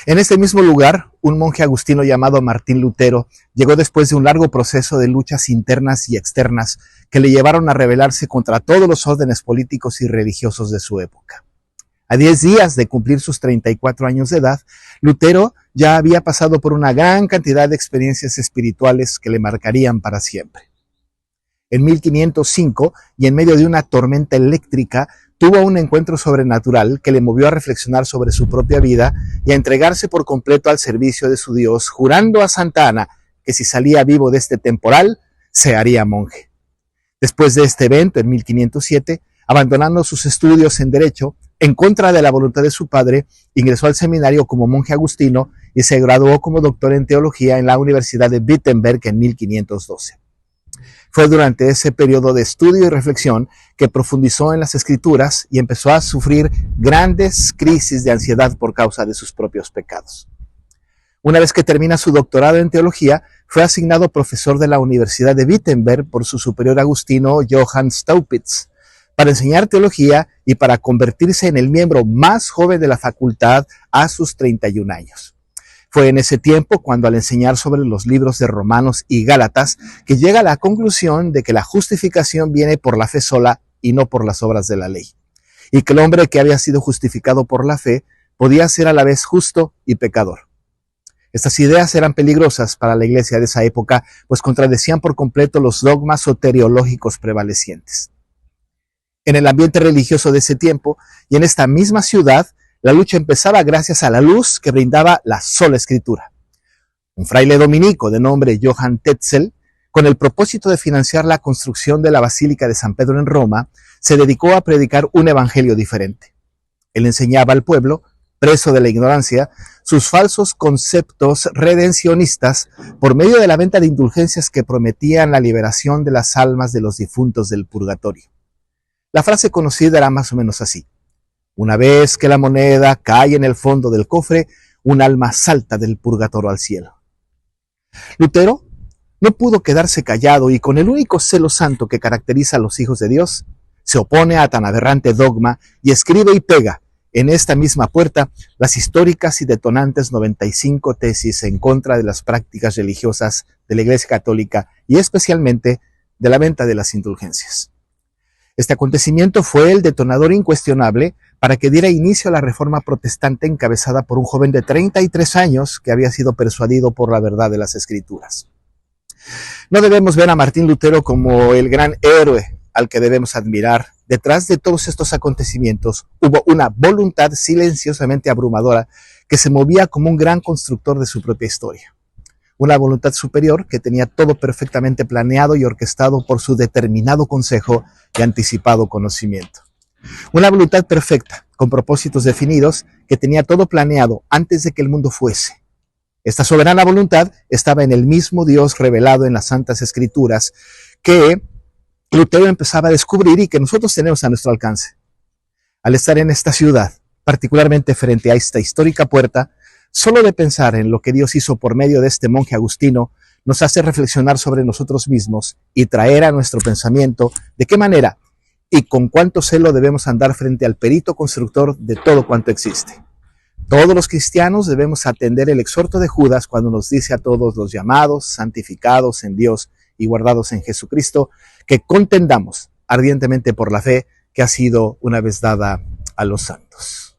En este mismo lugar, un monje agustino llamado Martín Lutero llegó después de un largo proceso de luchas internas y externas que le llevaron a rebelarse contra todos los órdenes políticos y religiosos de su época. A 10 días de cumplir sus 34 años de edad, Lutero ya había pasado por una gran cantidad de experiencias espirituales que le marcarían para siempre. En 1505, y en medio de una tormenta eléctrica, tuvo un encuentro sobrenatural que le movió a reflexionar sobre su propia vida y a entregarse por completo al servicio de su Dios, jurando a Santa Ana que si salía vivo de este temporal, se haría monje. Después de este evento, en 1507, abandonando sus estudios en Derecho, en contra de la voluntad de su padre, ingresó al seminario como monje agustino y se graduó como doctor en teología en la Universidad de Wittenberg en 1512. Fue durante ese periodo de estudio y reflexión que profundizó en las Escrituras y empezó a sufrir grandes crisis de ansiedad por causa de sus propios pecados. Una vez que termina su doctorado en teología, fue asignado profesor de la Universidad de Wittenberg por su superior agustino Johann Staupitz, para enseñar teología y para convertirse en el miembro más joven de la facultad a sus 31 años. Fue en ese tiempo cuando, al enseñar sobre los libros de Romanos y Gálatas, que llega a la conclusión de que la justificación viene por la fe sola y no por las obras de la ley, y que el hombre que había sido justificado por la fe podía ser a la vez justo y pecador. Estas ideas eran peligrosas para la iglesia de esa época, pues contradecían por completo los dogmas soteriológicos prevalecientes. En el ambiente religioso de ese tiempo y en esta misma ciudad, la lucha empezaba gracias a la luz que brindaba la sola Escritura. Un fraile dominico de nombre Johann Tetzel, con el propósito de financiar la construcción de la Basílica de San Pedro en Roma, se dedicó a predicar un evangelio diferente. Él enseñaba al pueblo, preso de la ignorancia, sus falsos conceptos redencionistas por medio de la venta de indulgencias que prometían la liberación de las almas de los difuntos del purgatorio. La frase conocida era más o menos así: una vez que la moneda cae en el fondo del cofre, un alma salta del purgatorio al cielo. Lutero no pudo quedarse callado y, con el único celo santo que caracteriza a los hijos de Dios, se opone a tan aberrante dogma y escribe y pega en esta misma puerta las históricas y detonantes 95 tesis en contra de las prácticas religiosas de la Iglesia Católica y especialmente de la venta de las indulgencias. Este acontecimiento fue el detonador incuestionable para que diera inicio a la Reforma Protestante encabezada por un joven de 33 años que había sido persuadido por la verdad de las Escrituras. No debemos ver a Martín Lutero como el gran héroe al que debemos admirar. Detrás de todos estos acontecimientos hubo una voluntad silenciosamente abrumadora que se movía como un gran constructor de su propia historia. Una voluntad superior que tenía todo perfectamente planeado y orquestado por su determinado consejo y anticipado conocimiento. Una voluntad perfecta, con propósitos definidos, que tenía todo planeado antes de que el mundo fuese. Esta soberana voluntad estaba en el mismo Dios revelado en las Santas Escrituras, que Lutero empezaba a descubrir y que nosotros tenemos a nuestro alcance. Al estar en esta ciudad, particularmente frente a esta histórica puerta, solo de pensar en lo que Dios hizo por medio de este monje agustino, nos hace reflexionar sobre nosotros mismos y traer a nuestro pensamiento de qué manera y con cuánto celo debemos andar frente al perito constructor de todo cuanto existe. Todos los cristianos debemos atender el exhorto de Judas cuando nos dice a todos los llamados, santificados en Dios y guardados en Jesucristo, que contendamos ardientemente por la fe que ha sido una vez dada a los santos.